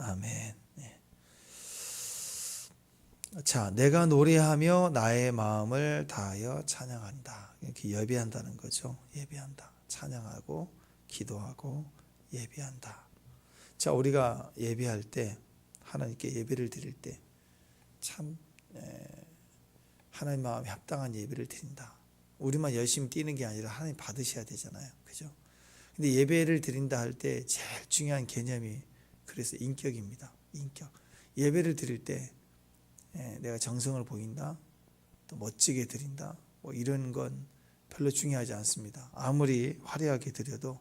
아멘. 자, 내가 노래하며 나의 마음을 다하여 찬양한다. 이렇게 예배한다는 거죠. 예배한다. 찬양하고 기도하고 예배한다. 자, 우리가 예배할 때 하나님께 예배를 드릴 때 참 하나님 마음에 합당한 예배를 드린다. 우리만 열심히 뛰는 게 아니라 하나님 받으셔야 되잖아요. 그죠? 근데 예배를 드린다 할 때 제일 중요한 개념이 그래서 인격입니다. 인격. 예배를 드릴 때 내가 정성을 보인다, 또 멋지게 드린다, 뭐 이런 건 별로 중요하지 않습니다. 아무리 화려하게 드려도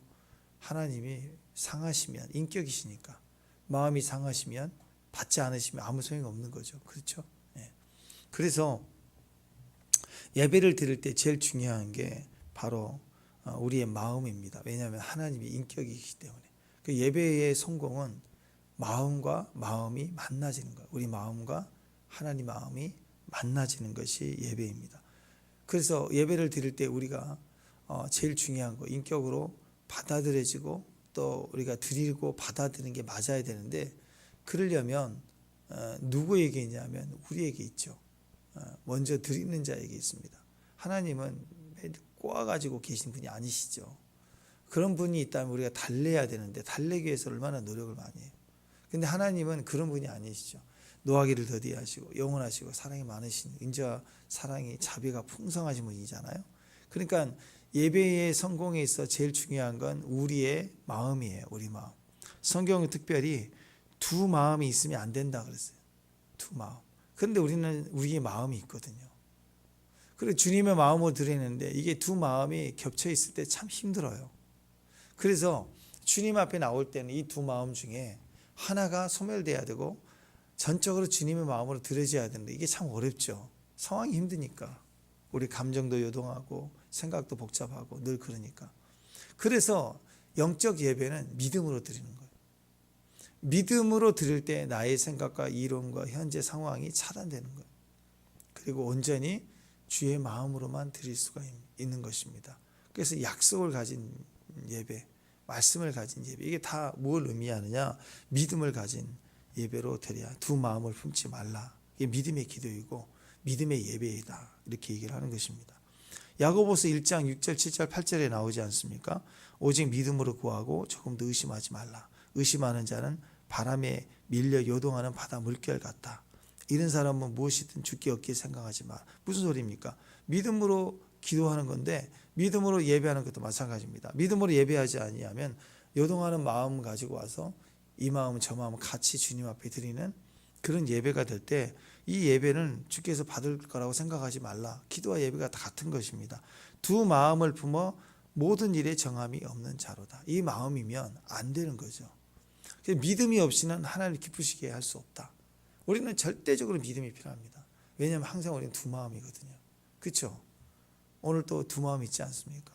하나님이 상하시면, 인격이시니까 마음이 상하시면, 받지 않으시면 아무 소용이 없는 거죠. 그렇죠? 그래서 예배를 드릴 때 제일 중요한 게 바로 우리의 마음입니다. 왜냐하면 하나님이 인격이기 때문에. 그 예배의 성공은 마음과 마음이 만나지는 거예요. 우리 마음과 하나님 마음이 만나지는 것이 예배입니다. 그래서 예배를 드릴 때 우리가 제일 중요한 거, 인격으로 받아들여지고 또 우리가 드리고 받아들이는 게 맞아야 되는데, 그러려면 누구에게 있냐면 우리에게 있죠. 먼저 드리는 자에게 있습니다. 하나님은 꼬아가지고 계신 분이 아니시죠. 그런 분이 있다면 우리가 달래야 되는데 달래기 위해서 얼마나 노력을 많이 해요. 근데 하나님은 그런 분이 아니시죠. 노하기를 더디하시고 영원하시고 사랑이 많으신, 인자와 사랑이 자비가 풍성하신 분이잖아요. 그러니까 예배의 성공에 있어 제일 중요한 건 우리의 마음이에요. 우리 마음. 성경은 특별히 두 마음이 있으면 안 된다 그랬어요. 두 마음. 그런데 우리는 우리의 마음이 있거든요. 그리고 주님의 마음으로 드리는데 이게 두 마음이 겹쳐 있을 때 참 힘들어요. 그래서 주님 앞에 나올 때는 이 두 마음 중에 하나가 소멸돼야 되고 전적으로 주님의 마음으로 드려져야 되는데 이게 참 어렵죠. 상황이 힘드니까. 우리 감정도 요동하고 생각도 복잡하고 늘 그러니까. 그래서 영적 예배는 믿음으로 드리는 거예요. 믿음으로 드릴 때 나의 생각과 이론과 현재 상황이 차단되는 거예요. 그리고 온전히 주의 마음으로만 드릴 수가 있는 것입니다. 그래서 약속을 가진 예배, 말씀을 가진 예배, 이게 다 뭘 의미하느냐? 믿음을 가진 예배로 드려야, 두 마음을 품지 말라. 이게 믿음의 기도이고 믿음의 예배이다. 이렇게 얘기를 하는 것입니다. 야고보서 1장 6절, 7절, 8절에 나오지 않습니까? 오직 믿음으로 구하고 조금도 의심하지 말라. 의심하는 자는 바람에 밀려 요동하는 바다 물결 같다. 이런 사람은 무엇이든 죽기 없게 생각하지 마. 무슨 소리입니까? 믿음으로 기도하는 건데 믿음으로 예배하는 것도 마찬가지입니다. 믿음으로 예배하지 아니하면 요동하는 마음 가지고 와서 이 마음 저 마음 같이 주님 앞에 드리는 그런 예배가 될 때 이 예배는 주께서 받을 거라고 생각하지 말라. 기도와 예배가 다 같은 것입니다. 두 마음을 품어 모든 일에 정함이 없는 자로다. 이 마음이면 안 되는 거죠. 믿음이 없이는 하나님을 기쁘시게 할 수 없다. 우리는 절대적으로 믿음이 필요합니다. 왜냐하면 항상 우리는 두 마음이거든요. 그렇죠? 오늘 또 두 마음 있지 않습니까?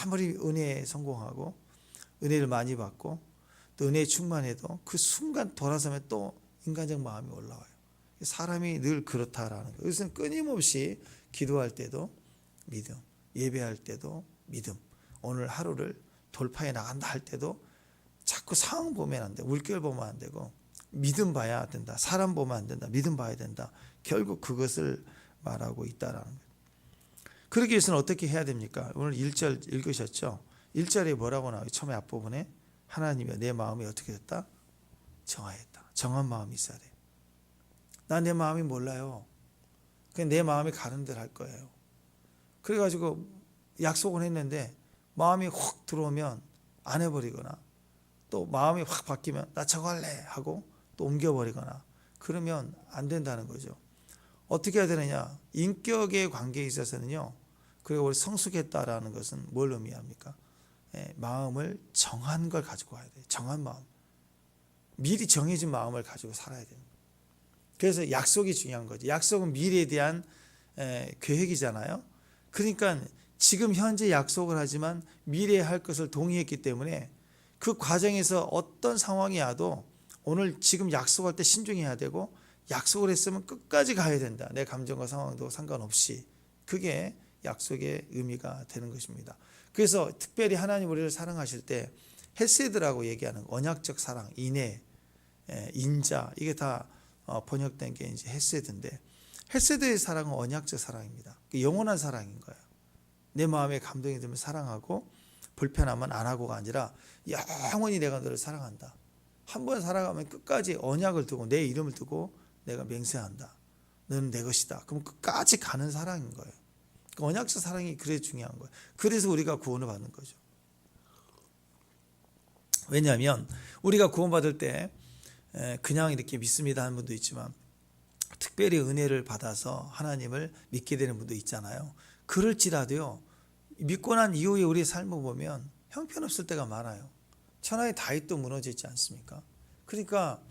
아무리 은혜에 성공하고 은혜를 많이 받고 또 은혜에 충만해도 그 순간 돌아서면 또 인간적 마음이 올라와요. 사람이 늘 그렇다라는 거예요. 그래서 끊임없이 기도할 때도 믿음, 예배할 때도 믿음, 오늘 하루를 돌파해 나간다 할 때도 자꾸 상황 보면 안 돼. 물결 보면 안 되고 믿음 봐야 된다. 사람 보면 안 된다. 믿음 봐야 된다. 결국 그것을 말하고 있다라는 거예요. 그러기 위해서는 어떻게 해야 됩니까? 오늘 1절 읽으셨죠? 1절에 뭐라고 나와요? 처음에 앞부분에 하나님이 내 마음이 어떻게 됐다? 정하였다. 정한 마음이 있어야 돼. 난 내 마음이 몰라요. 그냥 내 마음이 가는 대로 할 거예요. 그래가지고 약속은 했는데 마음이 확 들어오면 안 해버리거나 또 마음이 확 바뀌면 나 저거 할래 하고 또 옮겨버리거나 그러면 안 된다는 거죠. 어떻게 해야 되느냐? 인격의 관계에 있어서는요. 그리고 우리 성숙했다라는 것은 뭘 의미합니까? 마음을 정한 걸 가지고 와야 돼요. 정한 마음. 미리 정해진 마음을 가지고 살아야 돼요. 그래서 약속이 중요한 거죠. 약속은 미래에 대한 계획이잖아요. 그러니까 지금 현재 약속을 하지만 미래에 할 것을 동의했기 때문에 그 과정에서 어떤 상황이 와도 오늘 지금 약속할 때 신중해야 되고 약속을 했으면 끝까지 가야 된다. 내 감정과 상황도 상관없이. 그게 약속의 의미가 되는 것입니다. 그래서 특별히 하나님 우리를 사랑하실 때 헤세드라고 얘기하는 언약적 사랑, 인애, 인자, 이게 다 번역된 게 이제 헤세드인데, 헤세드의 사랑은 언약적 사랑입니다. 영원한 사랑인 거예요. 내 마음에 감동이 들면 사랑하고, 불편하면 안 하고가 아니라 영원히 내가 너를 사랑한다. 한 번 살아가면 끝까지 언약을 두고 내 이름을 두고 내가 맹세한다. 너는 내 것이다. 그럼 끝까지 가는 사랑인 거예요. 언약적 사랑이 그래 중요한 거예요. 그래서 우리가 구원을 받는 거죠. 왜냐하면 우리가 구원받을 때 그냥 이렇게 믿습니다 하는 분도 있지만, 특별히 은혜를 받아서 하나님을 믿게 되는 분도 있잖아요. 그럴지라도요, 믿고 난 이후에 우리의 삶을 보면 형편없을 때가 많아요. 천하의 다윗도 무너져 있지 않습니까? 그러니까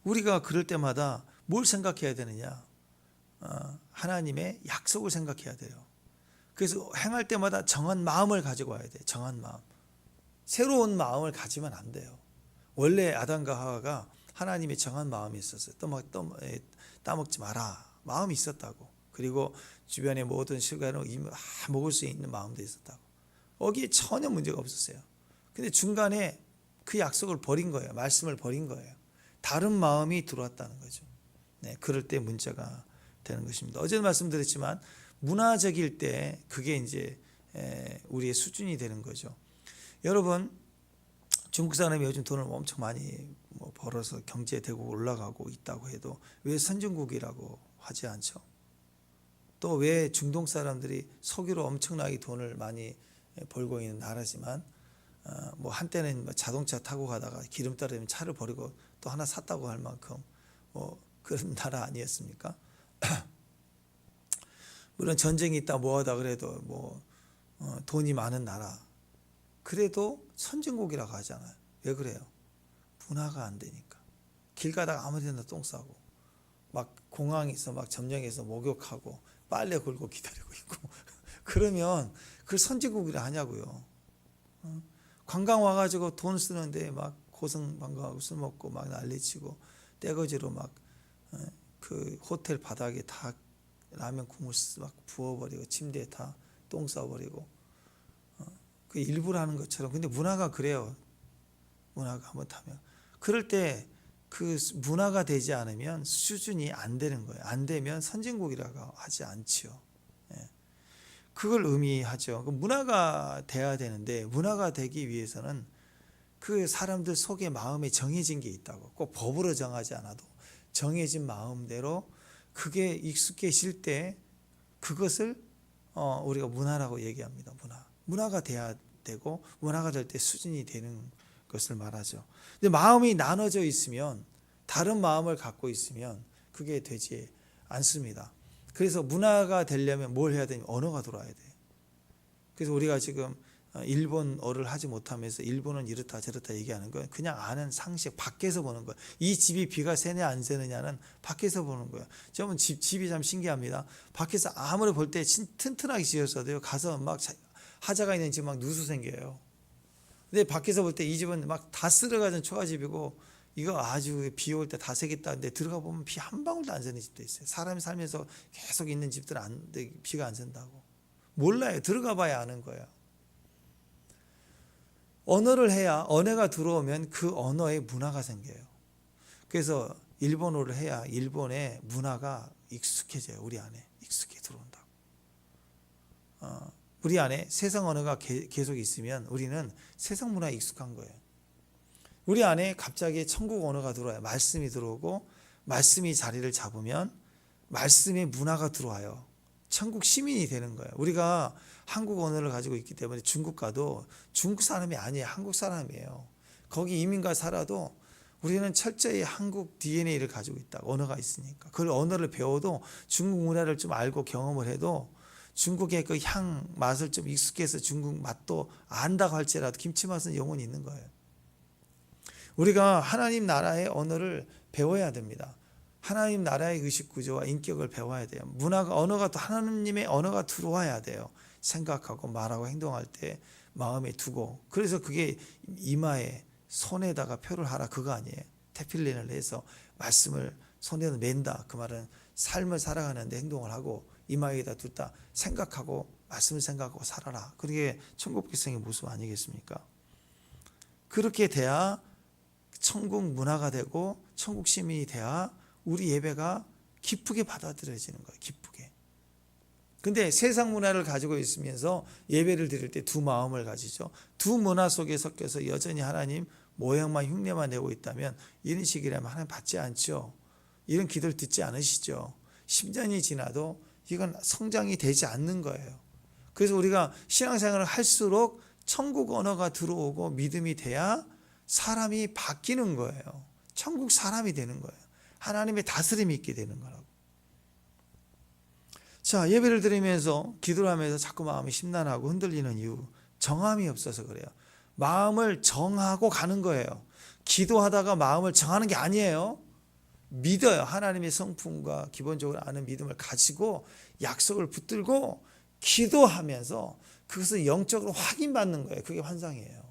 우리가 그럴 때마다 뭘 생각해야 되느냐? 하나님의 약속을 생각해야 돼요. 그래서 행할 때마다 정한 마음을 가지고 와야 돼요. 정한 마음. 새로운 마음을 가지면 안 돼요. 원래 아담과 하와가 하나님의 정한 마음이 있었어요. 따먹지 마라. 마음이 있었다고. 그리고 주변의 모든 실과를 먹을 수 있는 마음도 있었다고. 거기에 전혀 문제가 없었어요. 근데 중간에 그 약속을 버린 거예요. 말씀을 버린 거예요. 다른 마음이 들어왔다는 거죠. 네, 그럴 때 문제가 되는 것입니다. 어제도 말씀드렸지만 문화적일 때 그게 이제 우리의 수준이 되는 거죠. 여러분, 중국 사람이 요즘 돈을 엄청 많이 벌어서 경제 대국 올라가고 있다고 해도 왜 선진국이라고 하지 않죠? 또 왜 중동 사람들이 석유로 엄청나게 돈을 많이 벌고 있는 나라지만 한때는 자동차 타고 가다가 기름 떨어지면 차를 버리고 또 하나 샀다고 할 만큼 그런 나라 아니었습니까? 물론 전쟁이 있다 뭐하다 그래도 돈이 많은 나라, 그래도 선진국이라고 하잖아요. 왜 그래요? 문화가 안 되니까. 길 가다가 아무 데나 똥 싸고, 막 공항에서 막 점령해서 목욕하고 빨래 걸고 기다리고 있고 그러면 그걸 선진국이라 하냐고요. 관광 와가지고 돈 쓰는데 막 고성방가하고 술 먹고 막 난리치고 떼거지로 막 그 호텔 바닥에 다 라면 국물 막 부어버리고 침대에 다 똥 싸버리고, 그 일부러 하는 것처럼. 근데 문화가 그래요. 문화가 한번 타면 그럴 때 그 문화가 되지 않으면 수준이 안 되는 거예요. 안 되면 선진국이라고 하지 않지요. 그걸 의미하죠. 문화가 돼야 되는데, 문화가 되기 위해서는 그 사람들 속에 마음에 정해진 게 있다고. 꼭 법으로 정하지 않아도 정해진 마음대로 그게 익숙해질 때 그것을 우리가 문화라고 얘기합니다. 문화가 돼야 되고, 문화가 될 때 수준이 되는 것을 말하죠. 근데 마음이 나눠져 있으면, 다른 마음을 갖고 있으면 그게 되지 않습니다. 그래서 문화가 되려면 뭘 해야 되냐면 언어가 들어와야 돼요. 그래서 우리가 지금 일본어를 하지 못하면서 일본은 이렇다 저렇다 얘기하는 건 그냥 아는 상식, 밖에서 보는 거예요. 이 집이 비가 새냐 안 새느냐는 밖에서 보는 거예요. 저는 집이 참 신기합니다. 밖에서 아무리 볼 때 튼튼하게 지었어도요, 가서 막 하자가 있는 집 막 누수 생겨요. 근데 밖에서 볼 때 이 집은 막 다 쓸어가진 초가집이고, 이거 아주 비 올 때 다 새겠다. 근데 들어가 보면 비 한 방울도 안 새는 집도 있어요. 사람이 살면서 계속 있는 집들은 비가 안 샌다고. 몰라요. 들어가 봐야 아는 거예요. 언어를 해야, 언어가 들어오면 그 언어에 문화가 생겨요. 그래서 일본어를 해야 일본의 문화가 익숙해져요. 우리 안에 익숙해 들어온다고. 우리 안에 세상 언어가 계속 있으면 우리는 세상 문화에 익숙한 거예요. 우리 안에 갑자기 천국 언어가 들어와요. 말씀이 들어오고, 말씀이 자리를 잡으면 말씀의 문화가 들어와요. 천국 시민이 되는 거예요. 우리가 한국 언어를 가지고 있기 때문에 중국 가도 중국 사람이 아니에요. 한국 사람이에요. 거기 이민가 살아도 우리는 철저히 한국 DNA를 가지고 있다. 언어가 있으니까. 그 언어를 배워도 중국 문화를 좀 알고 경험을 해도 중국의 그 향 맛을 좀 익숙해서 중국 맛도 안다고 할지라도 김치 맛은 영원히 있는 거예요. 우리가 하나님 나라의 언어를 배워야 됩니다. 하나님 나라의 의식 구조와 인격을 배워야 돼요. 문화가, 언어가 또 하나님의 언어가 들어와야 돼요. 생각하고 말하고 행동할 때 마음에 두고. 그래서 그게 이마에 손에다가 표를 하라 그거 아니에요. 테필린을 해서 말씀을 손에다 맨다. 그 말은 삶을 살아가는데 행동을 하고 이마에다 두다. 생각하고 말씀을 생각하고 살아라. 그게 천국 백성의 모습 아니겠습니까? 그렇게 돼야 천국 문화가 되고 천국 시민이 돼야 우리 예배가 기쁘게 받아들여지는 거예요. 기쁘게. 근데 세상 문화를 가지고 있으면서 예배를 드릴 때 두 마음을 가지죠. 두 문화 속에 섞여서 여전히 하나님 모양만 흉내만 내고 있다면 이런 식이라면 하나님 받지 않죠. 이런 기도를 듣지 않으시죠. 10년이 지나도 이건 성장이 되지 않는 거예요. 그래서 우리가 신앙생활을 할수록 천국 언어가 들어오고 믿음이 돼야 사람이 바뀌는 거예요. 천국 사람이 되는 거예요. 하나님의 다스림이 있게 되는 거라고. 자, 예배를 드리면서 기도를 하면서 자꾸 마음이 심란하고 흔들리는 이유, 정함이 없어서 그래요. 마음을 정하고 가는 거예요. 기도하다가 마음을 정하는 게 아니에요. 믿어요. 하나님의 성품과 기본적으로 아는 믿음을 가지고 약속을 붙들고 기도하면서 그것을 영적으로 확인받는 거예요. 그게 환상이에요.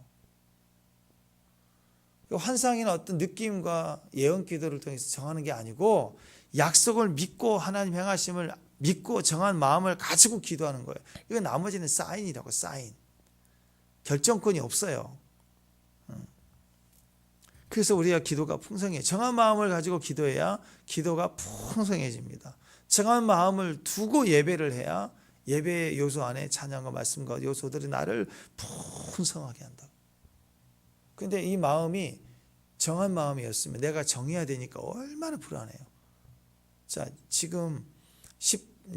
환상이나 어떤 느낌과 예언 기도를 통해서 정하는 게 아니고 약속을 믿고 하나님 행하심을 믿고 정한 마음을 가지고 기도하는 거예요. 이건 나머지는 사인이라고. 사인. 결정권이 없어요. 그래서 우리가 기도가 풍성해요. 정한 마음을 가지고 기도해야 기도가 풍성해집니다. 정한 마음을 두고 예배를 해야 예배의 요소 안에 찬양과 말씀과 요소들이 나를 풍성하게 한다. 근데 이 마음이 정한 마음이었으면 내가 정해야 되니까 얼마나 불안해요. 자, 지금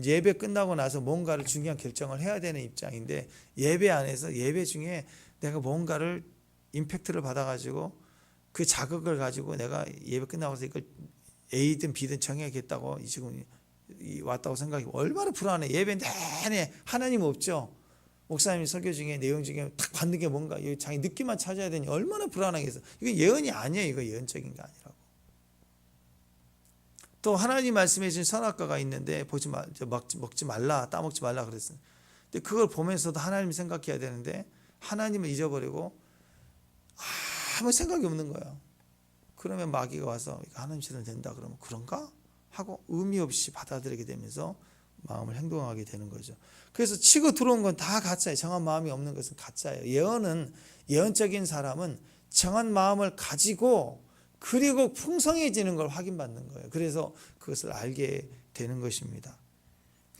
예배 끝나고 나서 뭔가를 중요한 결정을 해야 되는 입장인데 예배 안에서 예배 중에 내가 뭔가를 임팩트를 받아가지고 그 자극을 가지고 내가 예배 끝나고 나서 이걸 A든 B든 정해야겠다고 지금 왔다고 생각해. 얼마나 불안해. 예배 내내 하나님 없죠. 목사님이 설교 중에 내용 중에 딱 받는 게 뭔가 자기 느낌만 찾아야 되니 얼마나 불안하겠어. 이거 예언이 아니에요. 이거 예언적인 게 아니라고. 또 하나님 말씀해 주신 선악과가 있는데 먹지 말라, 따먹지 말라 그랬어요. 근데 그걸 보면서도 하나님 생각해야 되는데 하나님을 잊어버리고 아무 생각이 없는 거예요. 그러면 마귀가 와서 하나님 싫으면 된다 그러면 그런가? 하고 의미 없이 받아들이게 되면서 마음을 행동하게 되는 거죠. 그래서 치고 들어온 건 다 가짜예요. 정한 마음이 없는 것은 가짜예요. 예언적인 사람은 정한 마음을 가지고 그리고 풍성해지는 걸 확인받는 거예요. 그래서 그것을 알게 되는 것입니다.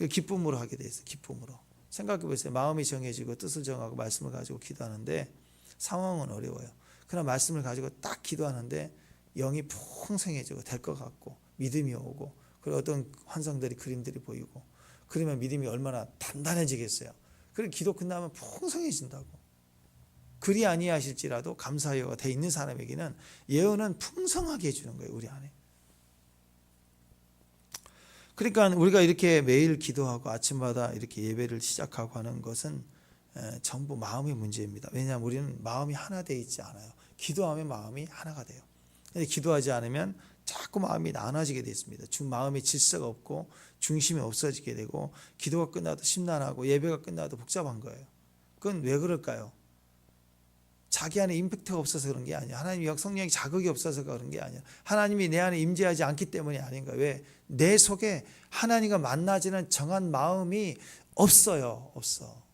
기쁨으로 하게 돼 있어요. 기쁨으로. 생각해 보세요. 마음이 정해지고 뜻을 정하고 말씀을 가지고 기도하는데 상황은 어려워요. 그러나 말씀을 가지고 딱 기도하는데 영이 풍성해지고 될 것 같고 믿음이 오고 그리고 어떤 환상들이 그림들이 보이고 그러면 믿음이 얼마나 단단해지겠어요. 그리고 기도 끝나면 풍성해진다고. 그리 아니하실지라도 감사하여가 돼 있는 사람에게는 예언은 풍성하게 해주는 거예요. 우리 안에. 그러니까 우리가 이렇게 매일 기도하고 아침마다 이렇게 예배를 시작하고 하는 것은 전부 마음의 문제입니다. 왜냐하면 우리는 마음이 하나 되어 있지 않아요. 기도하면 마음이 하나가 돼요. 근데 기도하지 않으면 자꾸 마음이 나눠지게 되어 있습니다. 마음의 질서가 없고 중심이 없어지게 되고 기도가 끝나도 심란하고 예배가 끝나도 복잡한 거예요. 그건 왜 그럴까요? 자기 안에 임팩트가 없어서 그런 게 아니야. 하나님의 성령의 자극이 없어서 그런 게 아니야. 하나님이 내 안에 임재하지 않기 때문이 아닌가. 왜? 내 속에 하나님과 만나지는 정한 마음이 없어요. 없어.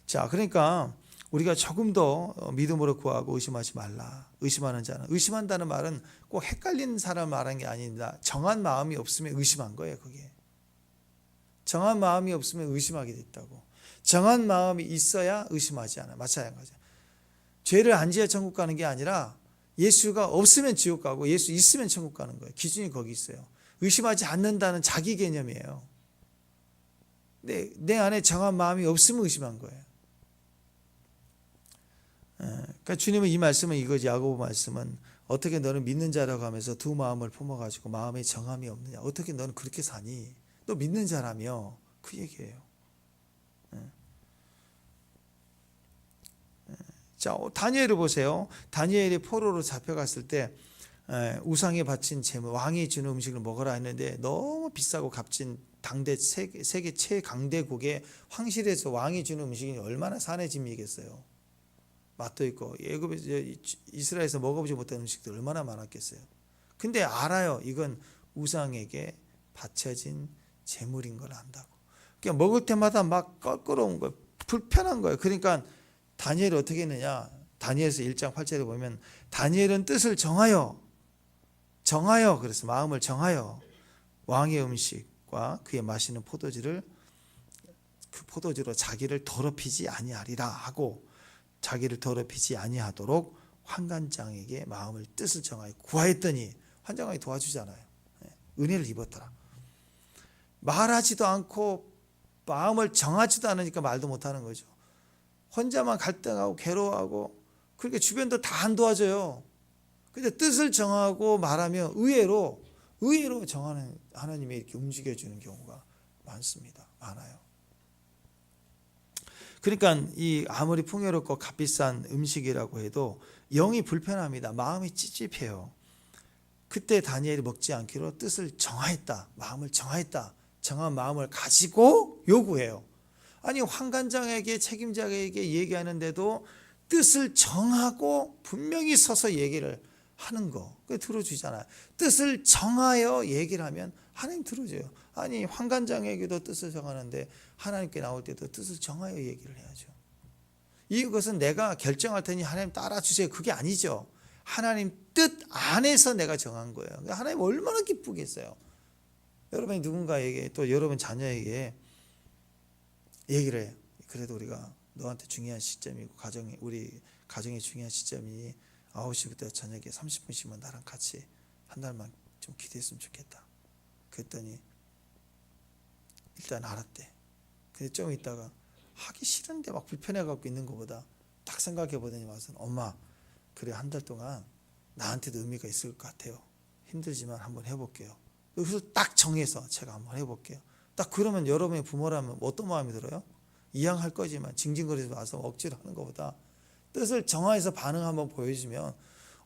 자, 그러니까 우리가 조금 더 믿음으로 구하고 의심하지 말라. 의심하는 자는. 의심한다는 말은 꼭 헷갈리는 사람 말하는 게 아닙니다. 정한 마음이 없으면 의심한 거예요. 그게. 정한 마음이 없으면 의심하게 됐다고. 정한 마음이 있어야 의심하지 않아. 마찬가지야. 죄를 안 지어 천국 가는 게 아니라 예수가 없으면 지옥 가고 예수 있으면 천국 가는 거예요. 기준이 거기 있어요. 의심하지 않는다는 자기 개념이에요. 근데 내 안에 정한 마음이 없으면 의심한 거예요. 그러니까 주님은 이 말씀은 이거지. 야고보 말씀은 어떻게 너는 믿는 자라고 하면서 두 마음을 품어가지고 마음에 정함이 없느냐. 어떻게 너는 그렇게 사니? 너 믿는 자라며. 그 얘기예요. 자, 다니엘을 보세요. 다니엘이 포로로 잡혀갔을 때 우상에 바친 제물, 왕이 주는 음식을 먹으라 했는데 너무 비싸고 값진 당대 세계 최강대국의 황실에서 왕이 주는 음식이 얼마나 산의 짐이겠어요. 맛도 있고 이스라엘에서 먹어보지 못한 음식들 얼마나 많았겠어요. 근데 알아요. 이건 우상에게 바쳐진 제물인 걸 안다고. 그러니까 먹을 때마다 막 껄끄러운 거예요. 불편한 거예요. 그러니까 다니엘이 어떻게 했느냐? 다니엘서 1장 8절에 보면 다니엘은 뜻을 정하여 그래서 마음을 정하여 왕의 음식과 그의 마시는 포도주를 그 포도주로 자기를 더럽히지 아니하리라 하고 자기를 더럽히지 아니하도록 환관장에게 마음을 뜻을 정하여 구하였더니 환관장이 도와주잖아요. 은혜를 입었더라. 말하지도 않고 마음을 정하지도 않으니까 말도 못하는 거죠. 혼자만 갈등하고 괴로워하고 그렇게 주변도 다 안 도와줘요. 근데 뜻을 정하고 말하면 의외로 정하는 하나님이 이렇게 움직여주는 경우가 많아요. 그러니까 이 아무리 풍요롭고 값비싼 음식이라고 해도 영이 불편합니다. 마음이 찝찝해요. 그때 다니엘이 먹지 않기로 뜻을 정하였다. 마음을 정하였다. 정한 마음을 가지고 요구해요. 아니 환관장에게 책임자에게 얘기하는데도 뜻을 정하고 분명히 서서 얘기를 하는 거 그게 들어주잖아요. 뜻을 정하여 얘기를 하면 하나님 들어줘요. 아니 환관장에게도 뜻을 정하는데 하나님께 나올 때도 뜻을 정하여 얘기를 해야죠. 이것은 내가 결정할 테니 하나님 따라주세요 그게 아니죠. 하나님 뜻 안에서 내가 정한 거예요. 하나님 얼마나 기쁘겠어요. 여러분이 누군가에게 또 여러분 자녀에게 얘기를 해요. 그래도 우리가 너한테 중요한 시점이고 우리 가정의 중요한 시점이 9시부터 저녁에 30분씩만 나랑 같이 한 달만 좀 기도했으면 좋겠다. 그랬더니 일단 알았대. 근데 좀 있다가 하기 싫은데 막 불편해갖고 있는 것보다 딱 생각해보더니 와서 엄마 그래 한 달 동안 나한테도 의미가 있을 것 같아요. 힘들지만 한번 해볼게요. 그래서 딱 정해서 제가 한번 해볼게요. 딱 그러면 여러분의 부모라면 어떤 마음이 들어요? 이양할 거지만 징징거리지 와서 억지로 하는 것보다 뜻을 정하여서 반응 한번 보여주면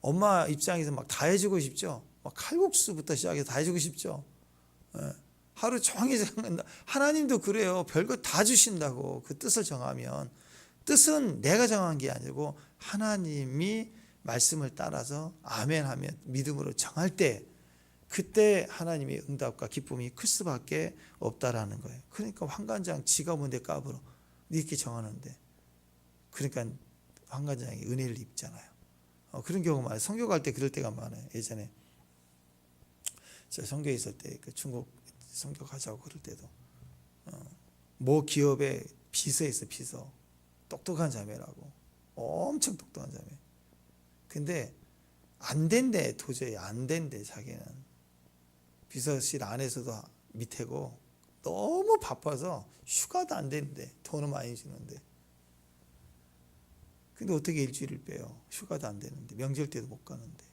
엄마 입장에서 막 다 해주고 싶죠. 막 칼국수부터 시작해서 다 해주고 싶죠. 하루 종일 생각한다. 하나님도 그래요. 별거 다 주신다고 그 뜻을 정하면 뜻은 내가 정한 게 아니고 하나님이 말씀을 따라서 아멘 하면 믿음으로 정할 때 그때 하나님의 응답과 기쁨이 클 수밖에 없다라는 거예요. 그러니까 환관장 지가 뭔데 까불어 이렇게 정하는데 그러니까 환관장이 은혜를 입잖아요. 그런 경우 많아요. 선교 갈 때 그럴 때가 많아요. 예전에 제가 선교에 있을 때 그 중국 선교 가자고 그럴 때도 모 기업에 비서했어. 비서 똑똑한 자매라고 엄청 똑똑한 자매. 근데 안 된대. 도저히 안 된대. 자기는 비서실 안에서도 밑에고 너무 바빠서 휴가도 안 되는데 돈은 많이 주는데 근데 어떻게 일주일을 빼요? 휴가도 안 되는데 명절 때도 못 가는데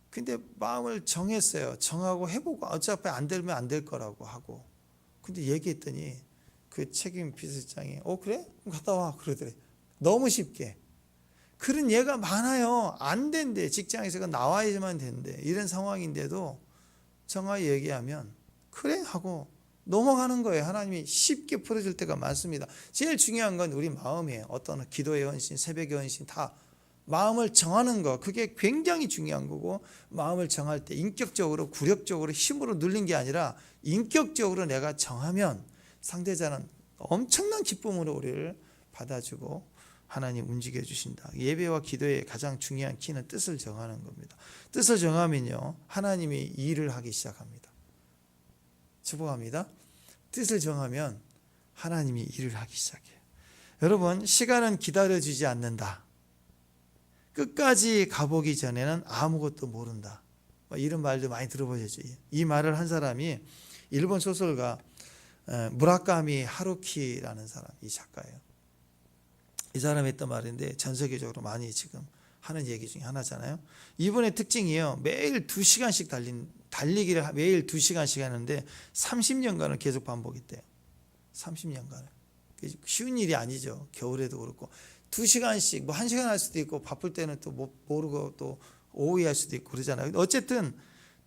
근데 마음을 정했어요. 정하고 해보고 어차피 안 되면 안 될 거라고 하고 근데 얘기했더니 그 책임 비서장이 그래? 그럼 갔다 와 그러더래. 너무 쉽게. 그런 예가 많아요. 안 된대. 직장에서 나와야지만 된대. 이런 상황인데도 정하게 얘기하면 그래 하고 넘어가는 거예요. 하나님이 쉽게 풀어줄 때가 많습니다. 제일 중요한 건 우리 마음이에요. 어떤 기도의 헌신, 새벽의 헌신 다 마음을 정하는 거 그게 굉장히 중요한 거고 마음을 정할 때 인격적으로 굴욕적으로 힘으로 눌린 게 아니라 인격적으로 내가 정하면 상대자는 엄청난 기쁨으로 우리를 받아주고 하나님 움직여 주신다. 예배와 기도의 가장 중요한 키는 뜻을 정하는 겁니다. 뜻을 정하면요 하나님이 일을 하기 시작합니다. 축복합니다. 뜻을 정하면 하나님이 일을 하기 시작해요. 여러분 시간은 기다려주지 않는다. 끝까지 가보기 전에는 아무것도 모른다. 이런 말도 많이 들어보셨죠. 이 말을 한 사람이 일본 소설가 무라카미 하루키라는 사람, 이 작가예요. 이 사람이 했던 말인데 전 세계적으로 많이 지금 하는 얘기 중에 하나잖아요. 이분의 특징이에요. 매일 2시간씩 달리기를 매일 2시간씩 하는데 30년간을 계속 반복했대요. 30년간을. 쉬운 일이 아니죠. 겨울에도 그렇고 2시간씩 뭐 1시간 할 수도 있고 바쁠 때는 또 모르고 또 오후에 할 수도 있고 그러잖아요. 어쨌든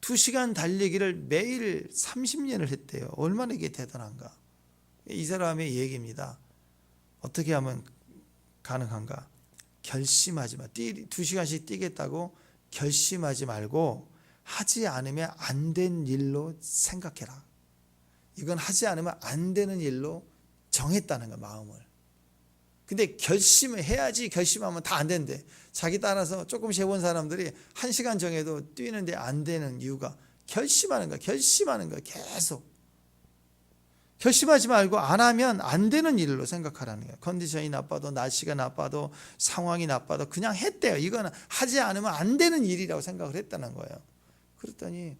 2시간 달리기를 매일 30년을 했대요. 얼마나 이게 대단한가. 이 사람의 얘기입니다. 어떻게 하면 가능한가? 결심하지 마. 2시간씩 뛰겠다고 결심하지 말고 하지 않으면 안 된 일로 생각해라. 이건 하지 않으면 안 되는 일로 정했다는 거야, 마음을. 근데 결심을 해야지, 결심하면 다 안 된대. 자기 따라서 조금씩 해본 사람들이 1시간 정해도 뛰는데 안 되는 이유가 결심하는 거야. 결심하는 거야. 계속. 결심하지 말고 안 하면 안 되는 일로 생각하라는 거예요. 컨디션이 나빠도, 날씨가 나빠도, 상황이 나빠도 그냥 했대요. 이거는 하지 않으면 안 되는 일이라고 생각을 했다는 거예요. 그랬더니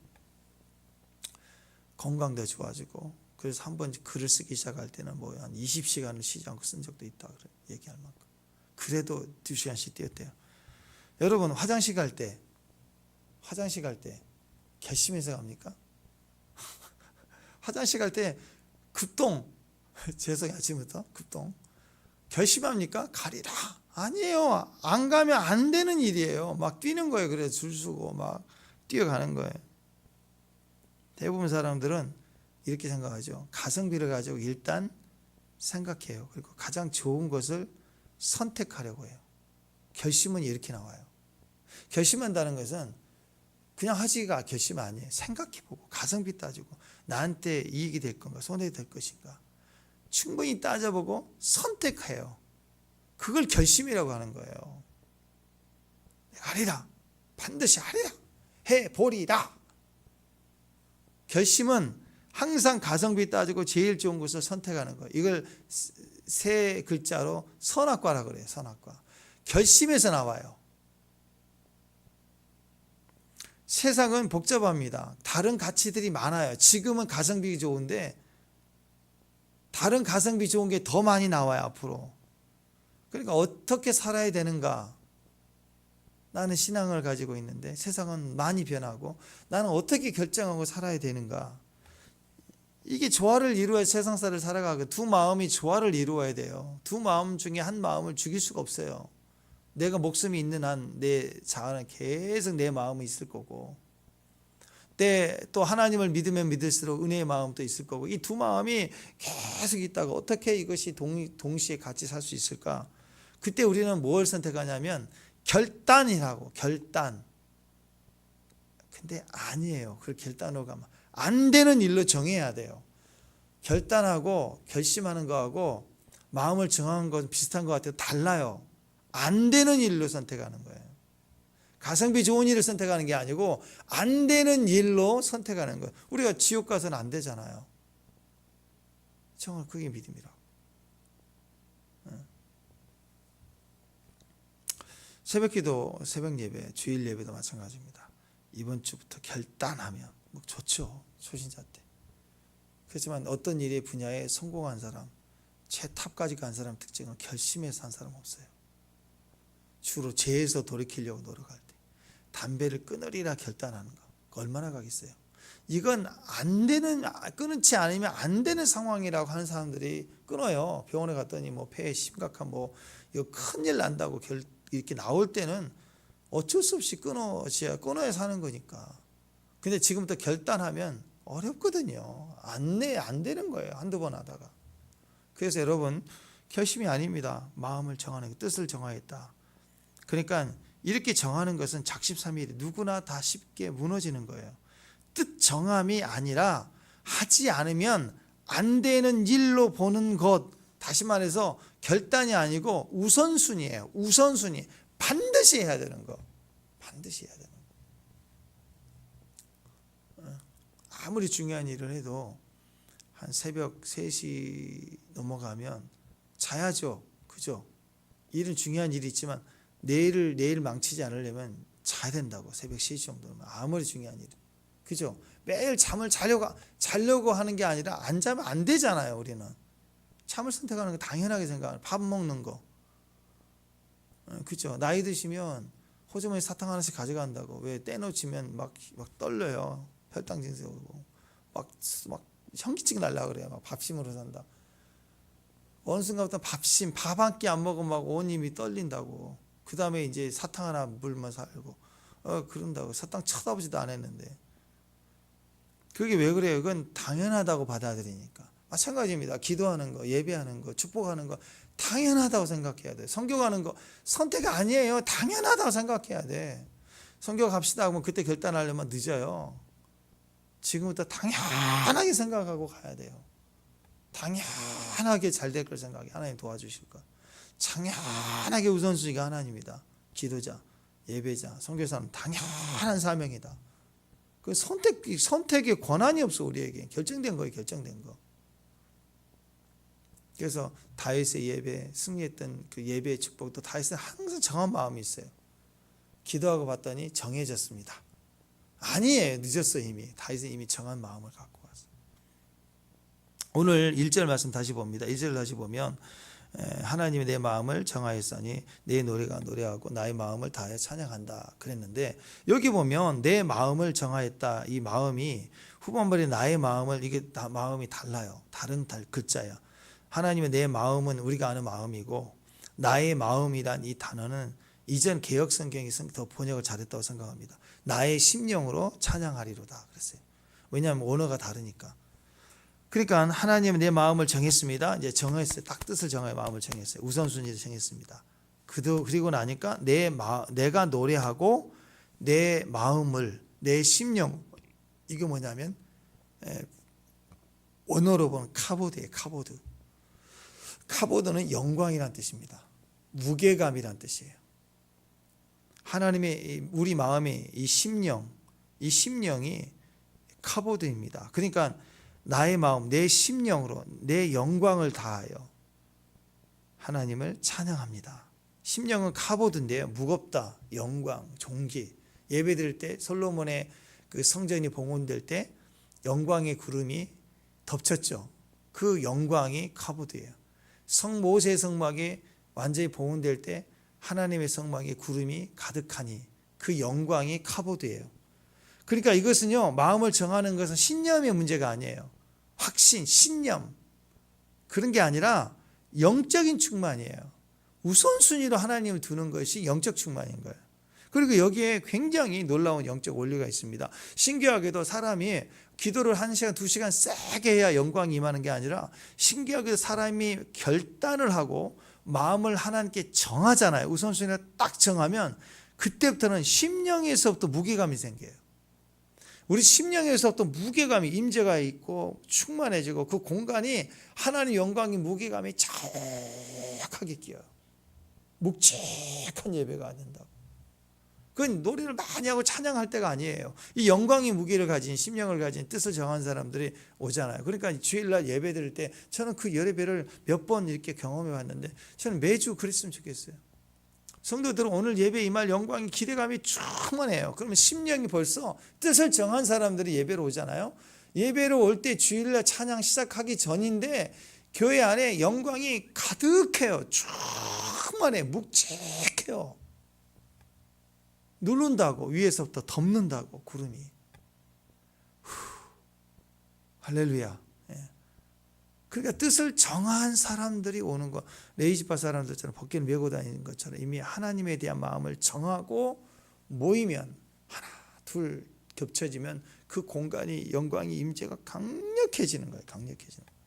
건강도 좋아지고, 그래서 한번 글을 쓰기 시작할 때는 뭐 한 20시간을 쉬지 않고 쓴 적도 있다 그래, 얘기할 만큼. 그래도 2시간씩 뛰었대요. 여러분, 화장실 갈 때 결심해서 갑니까? 화장실 갈 때 급동, 죄송해요, 아침부터 급동. 결심합니까? 가리라. 아니에요. 안 가면 안 되는 일이에요. 막 뛰는 거예요. 그래서 줄 서고 막 뛰어가는 거예요. 대부분 사람들은 이렇게 생각하죠. 가성비를 가지고 일단 생각해요. 그리고 가장 좋은 것을 선택하려고 해요. 결심은 이렇게 나와요. 결심한다는 것은 그냥 하지가 결심 아니에요. 생각해보고 가성비 따지고 나한테 이익이 될 건가, 손해가 될 것인가 충분히 따져보고 선택해요. 그걸 결심이라고 하는 거예요. 하리라. 반드시 하리라. 해보리라. 결심은 항상 가성비 따지고 제일 좋은 것을 선택하는 거예요. 이걸 세 글자로 선악과라고 그래요. 선악과. 결심에서 나와요. 세상은 복잡합니다. 다른 가치들이 많아요. 지금은 가성비 좋은데 다른 가성비 좋은 게 더 많이 나와요, 앞으로. 그러니까 어떻게 살아야 되는가? 나는 신앙을 가지고 있는데 세상은 많이 변하고 나는 어떻게 결정하고 살아야 되는가? 이게 조화를 이루어야 세상사를 살아가고, 두 마음이 조화를 이루어야 돼요. 두 마음 중에 한 마음을 죽일 수가 없어요. 내가 목숨이 있는 한 내 자아는 계속 내 마음이 있을 거고, 또 하나님을 믿으면 믿을수록 은혜의 마음도 있을 거고, 이 두 마음이 계속 있다가 어떻게 이것이 동시에 같이 살 수 있을까? 그때 우리는 뭘 선택하냐면 결단이라고. 결단. 근데 아니에요. 그 결단으로 가면 안 되는 일로 정해야 돼요. 결단하고 결심하는 거하고 마음을 정하는 건 비슷한 것 같아요. 달라요. 안 되는 일로 선택하는 거예요. 가성비 좋은 일을 선택하는 게 아니고 안 되는 일로 선택하는 거예요. 우리가 지옥 가서는 안 되잖아요. 정말 그게 믿음이라고. 새벽기도, 새벽예배, 주일 예배도 마찬가지입니다. 이번 주부터 결단하면 뭐 좋죠. 초신자 때. 그렇지만 어떤 일의 분야에 성공한 사람, 최탑까지 간 사람 특징은 결심해서 한 사람 없어요. 주로 죄에서 돌이키려고 노력할 때, 담배를 끊으리라 결단하는 거 얼마나 가겠어요. 이건 안 되는, 끊지 않으면 안 되는 상황이라고 하는 사람들이 끊어요. 병원에 갔더니 뭐 폐에 심각한 뭐 이거 큰일 난다고 이렇게 나올 때는 어쩔 수 없이 끊어야 사는 거니까. 근데 지금부터 결단하면 어렵거든요. 안 되는 거예요. 한두 번 하다가. 그래서 여러분, 결심이 아닙니다. 마음을 정하는 거, 뜻을 정하겠다. 그러니까 이렇게 정하는 것은 작심삼일, 누구나 다 쉽게 무너지는 거예요. 뜻 정함이 아니라 하지 않으면 안 되는 일로 보는 것. 다시 말해서 결단이 아니고 우선순위예요. 우선순위. 반드시 해야 되는 거. 반드시 해야 되는 거. 아무리 중요한 일을 해도 한 새벽 3시 넘어가면 자야죠. 그죠? 일은 중요한 일이 있지만 내일 망치지 않으려면 자야 된다고. 새벽 3시 정도면 아무리 중요한 일. 그죠? 매일 잠을 자려고 하는 게 아니라 안 자면 안 되잖아요. 우리는 잠을 선택하는 거 당연하게 생각하는. 밥 먹는 거. 그죠? 나이 드시면 호주머니 사탕 하나씩 가져간다고. 왜 떼놓치면 막 떨려요. 혈당 증세 오고 막 현기증 날라 그래요. 막 밥심으로 산다. 어느 순간부터 밥 한 끼 안 먹으면 막 온 힘이 떨린다고. 그 다음에 이제 사탕 하나 물만 살고 그런다고. 사탕 쳐다보지도 않았는데. 그게 왜 그래요? 그건 당연하다고 받아들이니까. 마찬가지입니다. 기도하는 거, 예배하는 거, 축복하는 거 당연하다고 생각해야 돼. 선교가는 거 선택 아니에요. 당연하다고 생각해야 돼. 선교 갑시다 하면 그때 결단하려면 늦어요. 지금부터 당연하게 생각하고 가야 돼요. 당연하게 잘 될 걸 생각해. 하나님 도와주실 거. 당연하게 우선순위가 하나님이다. 기도자, 예배자, 선교사는 당연한 사명이다. 그 선택의 권한이 없어. 우리에게 결정된 거예요. 결정된 거. 그래서 다윗의 예배, 승리했던 그 예배의 축복도 다윗은 항상 정한 마음이 있어요. 기도하고 봤더니 정해졌습니다. 아니에요. 늦었어요. 이미. 다윗은 이미 정한 마음을 갖고 왔어요. 오늘 1절 말씀 다시 봅니다. 1절 다시 보면 하나님이 내 마음을 정하였으니 내 노래가 노래하고 나의 마음을 다하여 찬양한다 그랬는데, 여기 보면 내 마음을 정하였다, 이 마음이 후반부에 나의 마음을, 이게 다 마음이 달라요. 다른 글자야. 하나님의 내 마음은 우리가 아는 마음이고, 나의 마음이란 이 단어는 이전 개역 성경이 더 번역을 잘했다고 생각합니다. 나의 심령으로 찬양하리로다 그랬어요. 왜냐하면 언어가 다르니까. 그러니까 하나님은 내 마음을 정했습니다. 이제 정했어요. 딱 뜻을 정하여 마음을 정했어요. 우선순위를 정했습니다. 그리고 나니까 내가 노래하고 내 마음을, 내 심령, 이게 뭐냐면 언어로 보면 카보드예요. 카보드. 카보드는 영광이란 뜻입니다. 무게감이란 뜻이에요. 하나님의 우리 마음의 이 심령이 카보드입니다. 그러니까 나의 마음, 내 심령으로 내 영광을 다하여 하나님을 찬양합니다. 심령은 카보드인데요. 무겁다, 영광, 존귀. 예배드릴 때 솔로몬의 그 성전이 봉헌될 때 영광의 구름이 덮쳤죠. 그 영광이 카보드예요. 모세의 성막이 완전히 봉헌될 때 하나님의 성막에 구름이 가득하니 그 영광이 카보드예요. 그러니까 이것은요, 마음을 정하는 것은 신념의 문제가 아니에요. 확신, 신념, 그런 게 아니라 영적인 충만이에요. 우선순위로 하나님을 두는 것이 영적 충만인 거예요. 그리고 여기에 굉장히 놀라운 영적 원리가 있습니다. 신기하게도 사람이 기도를 1시간, 2시간 세게 해야 영광이 임하는 게 아니라, 신기하게도 사람이 결단을 하고 마음을 하나님께 정하잖아요. 우선순위를 딱 정하면 그때부터는 심령에서부터 무게감이 생겨요. 우리 심령에서부터 무게감이, 임재가 있고 충만해지고 그 공간이 하나님 영광의 무게감이 정확하게 끼어요. 묵직한 예배가 된다고. 그건 노래를 많이 하고 찬양할 때가 아니에요. 이 영광의 무게를 가진, 심령을 가진, 뜻을 정한 사람들이 오잖아요. 그러니까 주일날 예배 드릴 때 저는 그 예배를 몇 번 이렇게 경험해 봤는데, 저는 매주 그랬으면 좋겠어요. 성도들은 오늘 예배 임할 영광이, 기대감이 충만해요. 그러면 심령이 벌써 뜻을 정한 사람들이 예배로 오잖아요. 예배로 올 때 주일날 찬양 시작하기 전인데 교회 안에 영광이 가득해요. 충만해, 묵직해요. 누른다고, 위에서부터 덮는다고, 구름이. 할렐루야. 그러니까 뜻을 정한 사람들이 오는 거. 레이지파 사람들처럼 벗기를 메고 다니는 것처럼 이미 하나님에 대한 마음을 정하고 모이면, 하나 둘 겹쳐지면 그 공간이, 영광이, 임재가 강력해지는 거예요. 강력해지는 거예요.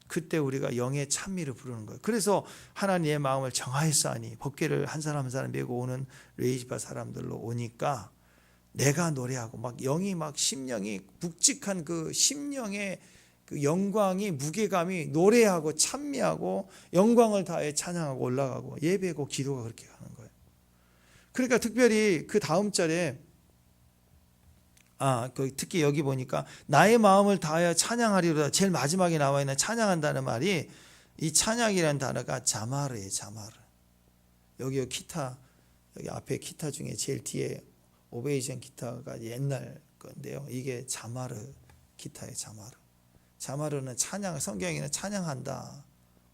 그때 우리가 영의 찬미를 부르는 거예요. 그래서 하나님의 마음을 정하였사니, 벗개를 한 사람 한 사람 메고 오는 레이지파 사람들로 오니까 내가 노래하고 막 영이, 막 심령이, 묵직한 그 심령의 그 영광이, 무게감이 노래하고 찬미하고 영광을 다해 찬양하고 올라가고 예배고 기도가 그렇게 가는 거예요. 그러니까 특별히 그 다음 절에 특히 여기 보니까 나의 마음을 다하여 찬양하리로다, 제일 마지막에 나와 있는 찬양한다는 말이, 이 찬양이라는 단어가 자마르예요. 자마르. 여기 기타, 여기 앞에 기타 중에 제일 뒤에 오베이션 기타가 옛날 건데요. 이게 자마르 기타예요. 자마르. 자마르는 찬양, 성경에는 찬양한다,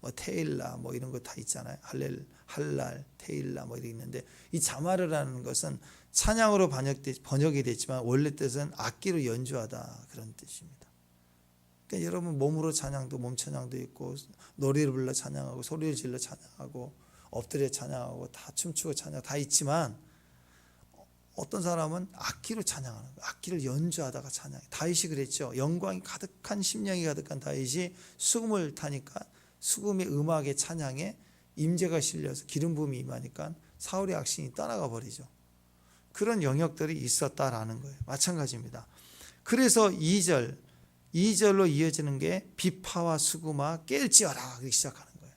뭐 테일라 뭐 이런 거 다 있잖아요. 할랄, 테일라 뭐 이런 있는데, 이 자마르라는 것은 찬양으로 번역이 됐지만 원래 뜻은 악기로 연주하다, 그런 뜻입니다. 그러니까 여러분, 몸으로 찬양도, 몸 찬양도 있고, 노래를 불러 찬양하고, 소리를 질러 찬양하고, 엎드려 찬양하고, 다 춤추고 찬양 다 있지만, 어떤 사람은 악기로 찬양하는 거예요. 악기를 연주하다가 찬양해. 다윗이 그랬죠. 영광이 가득한, 심령이 가득한 다윗이 수금을 타니까 수금의 음악의 찬양에 임재가 실려서 기름 부음이 임하니까 사울의 악신이 떠나가 버리죠. 그런 영역들이 있었다라는 거예요. 마찬가지입니다. 그래서 2절로 이어지는 게 비파와 수금아 깰지어라, 그렇게 시작하는 거예요.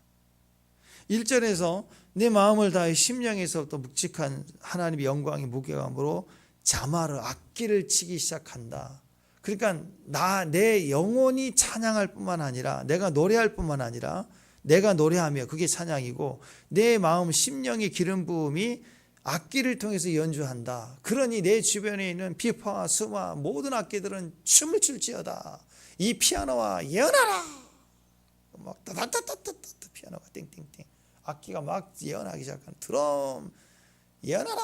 1절에서 내 마음을 다해 심령에서부터 묵직한 하나님의 영광의 무게감으로 자마르 악기를 치기 시작한다. 그러니까 내 영혼이 찬양할 뿐만 아니라 내가 노래할 뿐만 아니라 내가 노래하며 그게 찬양이고 내 마음 심령의 기름 부음이 악기를 통해서 연주한다. 그러니 내 주변에 있는 비파와 수마 모든 악기들은 춤을 출지어다. 이 피아노와 예언하라. 막 따다다다다다 피아노가 땡땡땡 악기가 막 예언하기 시작하는 드럼 예언하라.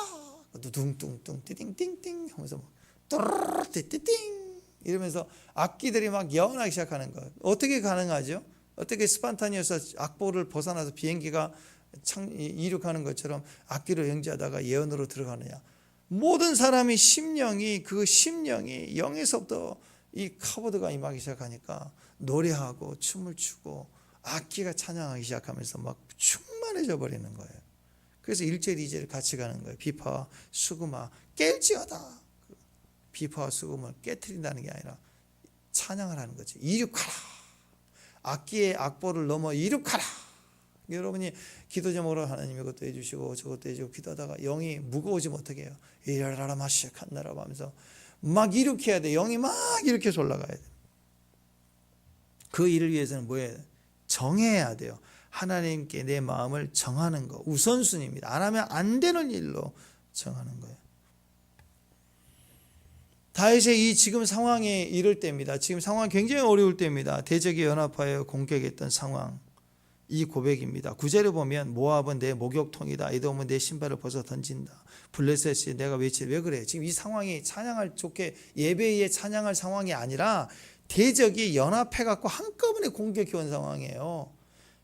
둥둥둥 띠띵띵띵 하면서 막 또르르 띠띵 이러면서 악기들이 막 예언하기 시작하는 거예요. 어떻게 가능하죠? 어떻게 스판타니어서 악보를 벗어나서 비행기가 이륙하는 것처럼 악기로 연주하다가 예언으로 들어가느냐. 모든 사람이 심령이 영에서부터 이 카보드가 임하기 시작하니까 노래하고 춤을 추고 악기가 찬양하기 시작하면서 막 충만해져 버리는 거예요. 그래서 1절 2절 같이 가는 거예요. 비파와 수금아 깰지어다. 비파와 수금을 깨트린다는 게 아니라 찬양을 하는 거죠. 이륙하라. 악기의 악보를 넘어 이륙하라. 여러분이 기도 제목으로 하나님 이것도 해주시고 저것도 해주고 기도하다가 영이 무거워지면 어떻게 해요? 이라라라 마시칸나라 하면서 막 일으켜야 돼. 영이 막 일으켜서 올라가야 돼. 그 일을 위해서는 뭐예요? 정해야 돼요. 하나님께 내 마음을 정하는 거 우선순위입니다. 안 하면 안 되는 일로 정하는 거예요. 다윗의 이 지금 상황에 이를 때입니다. 지금 상황 굉장히 어려울 때입니다. 대적이 연합하여 공격했던 상황. 이 고백입니다. 9절에 보면 모압은 내 목욕통이다. 에돔은 내 신발을 벗어 던진다. 블레셋이 내가 외치리. 왜 그래? 지금 이 상황이 찬양할 좋게 예배에 찬양할 상황이 아니라 대적이 연합해 갖고 한꺼번에 공격해 온 상황이에요.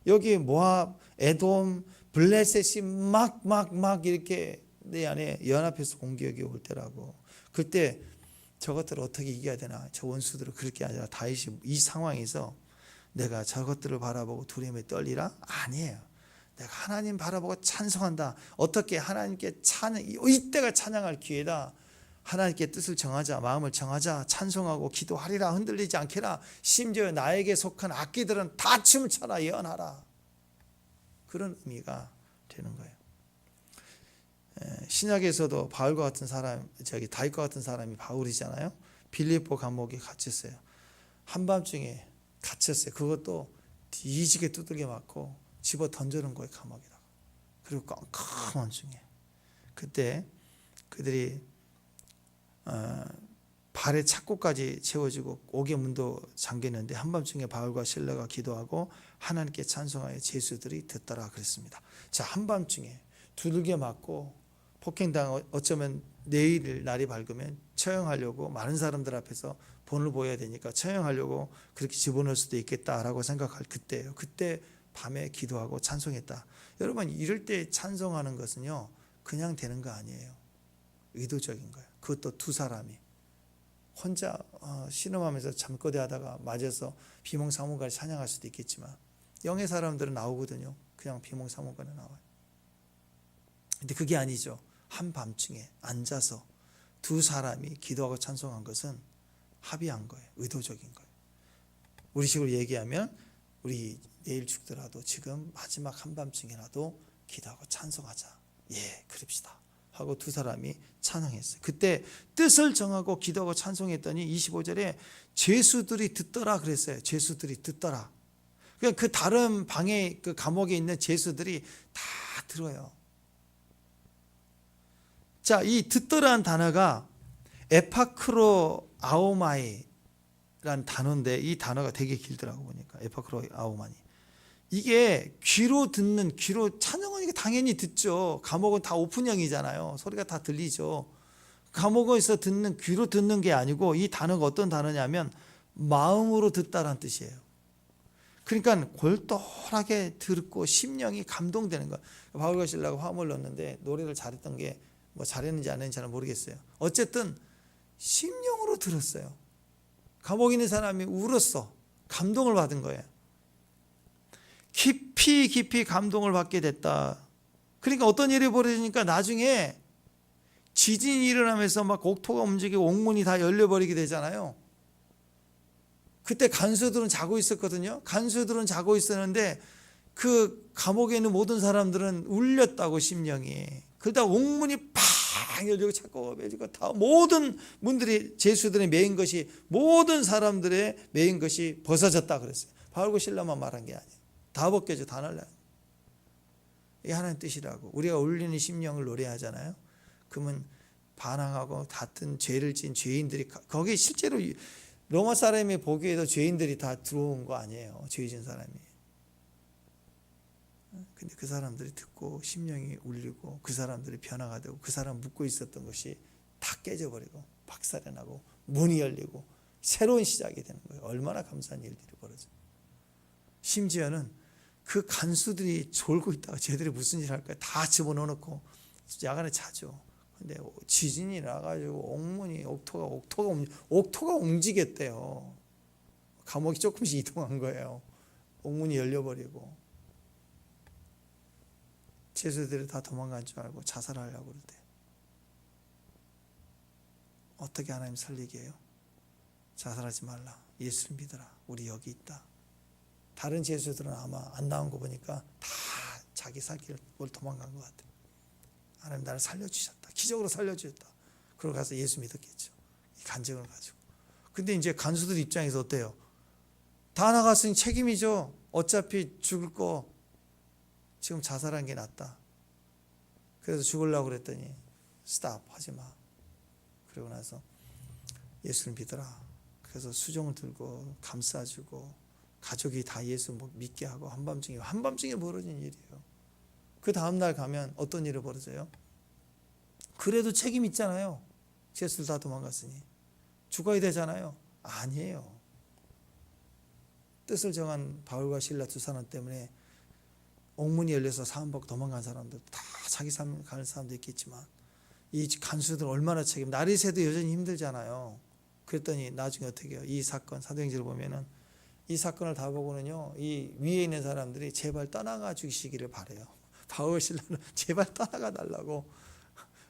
여기 모압, 에돔, 블레셋이 막 이렇게 내 안에 연합해서 공격이 올 때라고. 그때 저것들을 어떻게 이겨야 되나? 저 원수들을 그렇게 아니라 다윗이 이 상황에서 내가 저것들을 바라보고 두려움에 떨리라? 아니에요. 내가 하나님 바라보고 찬송한다. 어떻게 하나님께 이때가 찬양할 기회다. 하나님께 뜻을 정하자. 마음을 정하자. 찬송하고 기도하리라. 흔들리지 않게라. 심지어 나에게 속한 악기들은 다 춤을 춰라. 예언하라. 그런 의미가 되는 거예요. 신약에서도 바울과 같은 사람, 다윗과 같은 사람이 바울이잖아요. 빌립보 감옥에 갇혔어요. 한밤중에 갇혔어요. 그것도 뒤지게 두들겨 맞고 집어 던져놓은 거예요. 감옥에다가. 그리고 깜깜한 중에 그때 그들이 발에 착고까지 채워지고 옥의 문도 잠겼는데 한밤중에 바울과 실라가 기도하고 하나님께 찬송하여 제수들이 듣더라 그랬습니다. 자, 한밤중에 두들겨 맞고 폭행당 어쩌면 내일 날이 밝으면 처형하려고 많은 사람들 앞에서 본을 보여야 되니까 처형하려고 그렇게 집어넣을 수도 있겠다라고 생각할 그때예요. 그때 밤에 기도하고 찬송했다. 여러분 이럴 때 찬송하는 것은요 그냥 되는 거 아니에요. 의도적인 거예요. 그것도 두 사람이 혼자 신음하면서 잠꼬대하다가 맞아서 비몽사몽간에 찬양할 수도 있겠지만 영의 사람들은 나오거든요. 그냥 비몽사몽간에 나와요. 근데 그게 아니죠. 한밤중에 앉아서 두 사람이 기도하고 찬송한 것은 합의한 거예요. 의도적인 거예요. 우리식으로 얘기하면 우리 내일 죽더라도 지금 마지막 한밤중에라도 기도하고 찬송하자. 예, 그럽시다. 하고 두 사람이 찬양했어요. 그때 뜻을 정하고 기도하고 찬송했더니 25절에 죄수들이 듣더라 그랬어요. 죄수들이 듣더라. 그러니까 그 다른 방에 그 감옥에 있는 죄수들이 다 들어요. 자, 이 듣더라는 단어가 에파크로 아오마이라는 단어인데 이 단어가 되게 길더라고 보니까 에파크로 아오마니. 이게 귀로 찬양하니까 당연히 듣죠. 감옥은 다 오픈형이잖아요. 소리가 다 들리죠. 감옥에서 귀로 듣는 게 아니고 이 단어가 어떤 단어냐면 마음으로 듣다라는 뜻이에요. 그러니까 골똘하게 듣고 심령이 감동되는 거예요. 바울과 실라가 화음을 넣었는데 노래를 잘했던 게 뭐 잘했는지 안 했는지 잘 모르겠어요. 어쨌든 심령으로 들었어요. 감옥에 있는 사람이 울었어. 감동을 받은 거예요. 깊이 감동을 받게 됐다. 그러니까 어떤 일이 벌어지니까 나중에 지진이 일어나면서 막 옥토가 움직이고 옥문이 다 열려버리게 되잖아요. 그때 간수들은 자고 있었거든요. 간수들은 자고 있었는데 그 감옥에 있는 모든 사람들은 울렸다고 심령이. 그러다 옥문이 팍 열리고 자꾸 매지고 다 모든 문들이 제수들의 메인 것이 모든 사람들의 메인 것이 벗어졌다 그랬어요. 바울과 실라만 말한 게 아니에요. 다 벗겨져 다 날라요. 이게 하나님 뜻이라고. 우리가 울리는 심령을 노래하잖아요. 그러면 반항하고 다툰 죄를 지은 죄인들이 거기 실제로 로마 사람이 보기에도 죄인들이 다 들어온 거 아니에요. 죄 지은 사람이. 근데 그 사람들이 듣고 심령이 울리고 그 사람들이 변화가 되고 그 사람 묻고 있었던 것이 다 깨져버리고 박살이 나고 문이 열리고 새로운 시작이 되는 거예요. 얼마나 감사한 일들이 벌어져요. 심지어는 그 간수들이 졸고 있다가 쟤들이 무슨 일 할까요? 다 집어넣어놓고 야간에 자죠. 근데 지진이 나가지고 옥문이 옥토가 움직였대요. 감옥이 조금씩 이동한 거예요. 옥문이 열려버리고 제수들이 다 도망간 줄 알고 자살하려고 그러대. 어떻게 하나님 살리게 해요? 자살하지 말라. 예수를 믿어라. 우리 여기 있다. 다른 제수들은 아마 안 나온 거 보니까 다 자기 살 길을 도망간 것 같아요. 하나님 나를 살려주셨다. 기적으로 살려주셨다. 그러고 가서 예수 믿었겠죠. 이 간증을 가지고. 근데 이제 간수들 입장에서 어때요? 다 나갔으니 책임이죠. 어차피 죽을 거 지금 자살한 게 낫다. 그래서 죽으려고 그랬더니 스탑 하지 마. 그러고 나서 예수를 믿어라. 그래서 수종을 들고 감싸주고 가족이 다 예수 믿게 하고 한밤중에 벌어진 일이에요. 그 다음날 가면 어떤 일이 벌어져요? 그래도 책임 있잖아요. 제수들 다 도망갔으니 죽어야 되잖아요. 아니에요. 뜻을 정한 바울과 실라 두 사람 때문에 옥문이 열려서 사함받고 도망간 사람들 다 자기 삶 가는 사람도 있겠지만 이 간수들 얼마나 책임. 날이 새도 여전히 힘들잖아요. 그랬더니 나중에 어떻게 해요? 이 사건 사도행전을 보면은 이 사건을 다 보고는요, 이 위에 있는 사람들이 제발 떠나가 주시기를 바래요. 바울 신라는 제발 떠나가 달라고.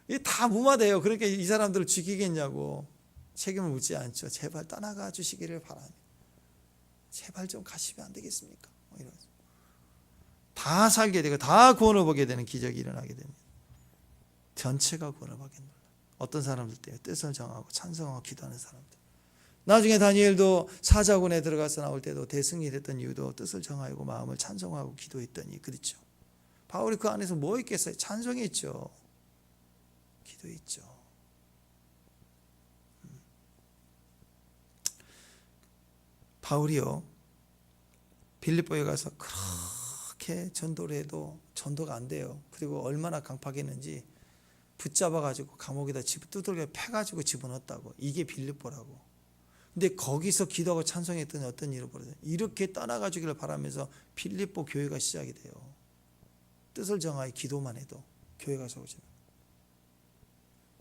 이게 다 무마돼요. 그렇게 이 사람들을 죽이겠냐고. 책임을 묻지 않죠. 제발 떠나가 주시기를 바라며. 제발 좀 가시면 안 되겠습니까? 뭐 이러면서. 다 살게 되고 다 구원을 보게 되는 기적이 일어나게 됩니다. 전체가 구원을 받게 됩니다. 어떤 사람들 때문에 뜻을 정하고 찬성하고 기도하는 사람들. 나중에 다니엘도 사자군에 들어가서 나올 때도 대승이 됐던 이유도 뜻을 정하고 마음을 찬송하고 기도했더니 그렇죠. 바울이 그 안에서 뭐 있겠어요? 찬송했죠. 기도했죠. 바울이요, 빌립보에 가서 그렇게 전도를 해도 전도가 안 돼요. 그리고 얼마나 강팍했는지 붙잡아가지고 감옥에다 두들겨 패가지고 집어넣었다고. 이게 빌립보라고. 근데 거기서 기도하고 찬송했더니 어떤 일을 벌어져요? 이렇게 떠나가주기를 바라면서 빌립보 교회가 시작이 돼요. 뜻을 정하여 기도만 해도 교회가 세워져요.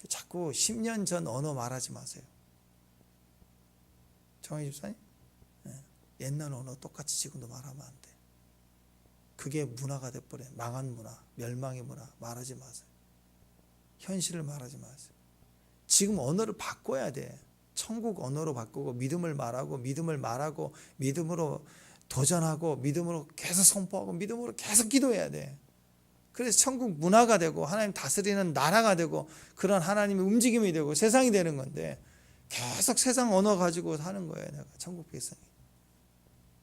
자꾸 10년 전 언어 말하지 마세요. 정희 집사님? 옛날 언어 똑같이 지금도 말하면 안 돼. 그게 문화가 돼버려요. 망한 문화, 멸망의 문화 말하지 마세요. 현실을 말하지 마세요. 지금 언어를 바꿔야 돼. 천국 언어로 바꾸고 믿음을 말하고 믿음으로 도전하고 믿음으로 계속 선포하고 믿음으로 계속 기도해야 돼. 그래서 천국 문화가 되고 하나님 다스리는 나라가 되고 그런 하나님의 움직임이 되고 세상이 되는 건데 계속 세상 언어 가지고 사는 거예요. 내가 천국 백성이.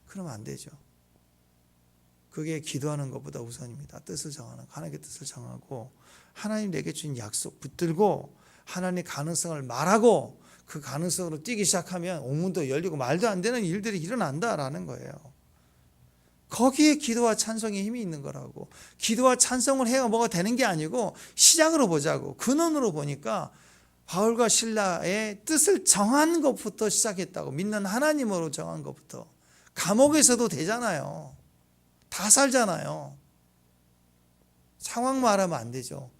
그러면 안 되죠. 그게 기도하는 것보다 우선입니다. 뜻을 정하는, 하나님의 뜻을 정하고 하나님 내게 주신 약속 붙들고 하나님의 가능성을 말하고 그 가능성으로 뛰기 시작하면 옥문도 열리고 말도 안 되는 일들이 일어난다라는 거예요. 거기에 기도와 찬송의 힘이 있는 거라고. 기도와 찬송을 해야 뭐가 되는 게 아니고 시작으로 보자고. 근원으로 보니까 바울과 실라의 뜻을 정한 것부터 시작했다고. 믿는 하나님으로 정한 것부터. 감옥에서도 되잖아요. 다 살잖아요. 상황 말하면 안 되죠.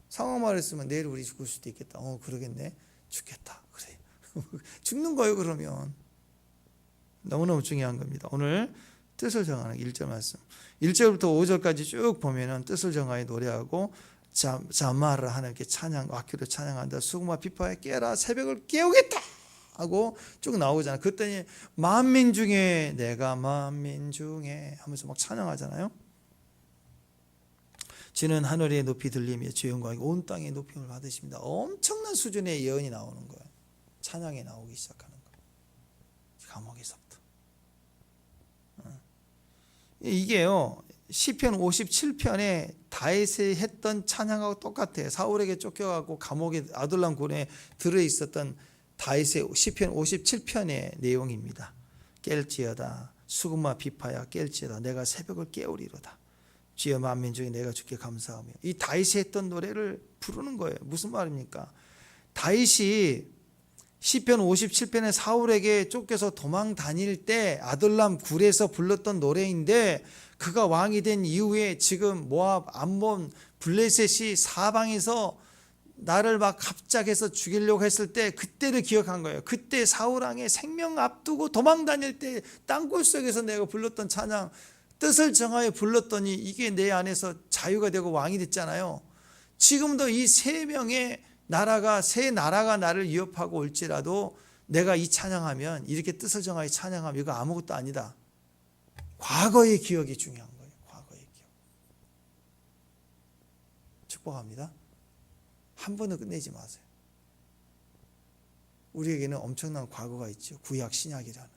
상황 말했으면 내일 우리 죽을 수도 있겠다. 그러겠네. 죽겠다. 그래. 죽는 거예요, 그러면. 너무너무 중요한 겁니다. 오늘 뜻을 정하는 1절 말씀. 1절부터 5절까지 쭉 보면은 뜻을 정하여 노래하고 자마를 하나님께 찬양, 악기로 찬양한다. 수금과 비파에 깨라, 새벽을 깨우겠다. 하고 쭉 나오잖아. 그랬더니 만민 중에 내가 만민 중에 하면서 막 찬양하잖아요. 주는 하늘의 높이 들리며 주의 영광이 온 땅의 높임을 받으십니다. 엄청난 수준의 예언이 나오는 거예요. 찬양이 나오기 시작하는 거예요. 감옥에서부터. 이게요, 시편 57편에 다윗이 했던 찬양하고 똑같아요. 사울에게 쫓겨가고 감옥에 아둘람 굴에 들어있었던 다윗의 시편 57편의 내용입니다. 깰지어다 수금마 비파야 깰지어다 내가 새벽을 깨우리로다. 주여 만민 중에 내가 주께 감사하며. 이 다윗이 했던 노래를 부르는 거예요. 무슨 말입니까? 다윗이 시편 57편에 사울에게 쫓겨서 도망 다닐 때 아둘람 굴에서 불렀던 노래인데, 그가 왕이 된 이후에 지금 모압, 암몬, 블레셋이 사방에서 나를 막 갑작해서 죽이려고 했을 때 그때를 기억한 거예요. 그때 사울 왕의 생명 앞두고 도망 다닐 때 땅굴 속에서 내가 불렀던 찬양, 뜻을 정하여 불렀더니 이게 내 안에서 자유가 되고 왕이 됐잖아요. 지금도 이 세 명의 나라가, 새 나라가 나를 위협하고 올지라도 내가 이 찬양하면, 이렇게 뜻을 정하여 찬양하면 이거 아무것도 아니다. 과거의 기억이 중요한 거예요. 과거의 기억. 축복합니다. 한 번은 끝내지 마세요. 우리에게는 엄청난 과거가 있죠. 구약 신약이라는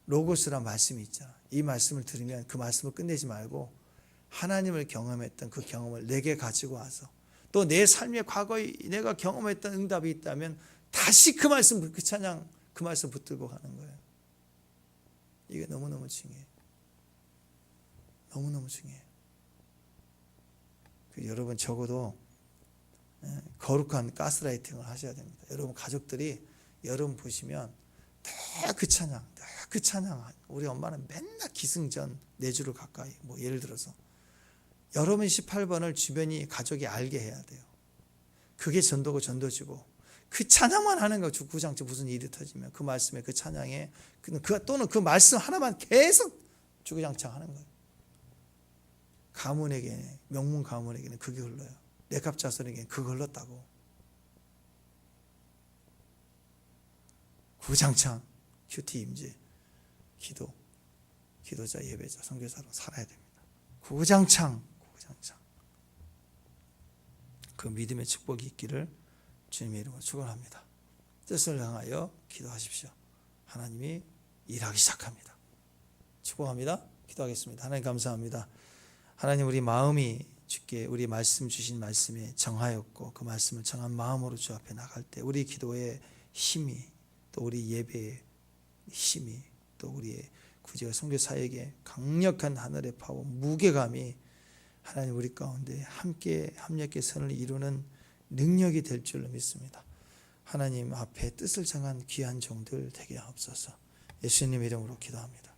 로고스란 말씀이 있잖아. 이 말씀을 들으면 그 말씀을 끝내지 말고 하나님을 경험했던 그 경험을 내게 가지고 와서, 또 내 삶의 과거에 내가 경험했던 응답이 있다면 다시 그 말씀, 그 찬양, 그 말씀 붙들고 가는 거예요. 이게 너무너무 중요해요. 너무너무 중요해요. 여러분 적어도 거룩한 가스라이팅을 하셔야 됩니다. 여러분 가족들이 여러분 보시면 다 그 찬양, 그 찬양. 우리 엄마는 맨날 기승전 4주를 가까이, 뭐 예를 들어서 여러분 18번을 주변이 가족이 알게 해야 돼요. 그게 전도고 전도지고, 그 찬양만 하는 거예요. 주구장창 무슨 일이 터지면 그 말씀에, 그 찬양에, 또는 그 말씀 하나만 계속 주구장창 하는 거예요. 가문에게, 명문 가문에게는 그게 흘러요. 렉갑자손에게는 그거 흘렀다고. 구장창 큐티 임재, 기도자, 예배자, 선교사로 살아야 됩니다. 구장창 그 믿음의 축복이 있기를 주님의 이름으로 축원합니다. 뜻을 향하여 기도하십시오. 하나님이 일하기 시작합니다. 축복합니다. 기도하겠습니다. 하나님 감사합니다. 하나님, 우리 마음이 주께 우리 말씀 주신 말씀에 정하였고, 그 말씀을 정한 마음으로 주 앞에 나갈 때 우리 기도의 힘이, 또 우리 예배의 힘이, 또 우리의 구제와 선교 사역의 강력한 하늘의 파워, 무게감이 하나님 우리 가운데 함께 합력의 선을 이루는 능력이 될 줄로 믿습니다. 하나님 앞에 뜻을 정한 귀한 종들 되게 하옵소서. 예수님 이름으로 기도합니다.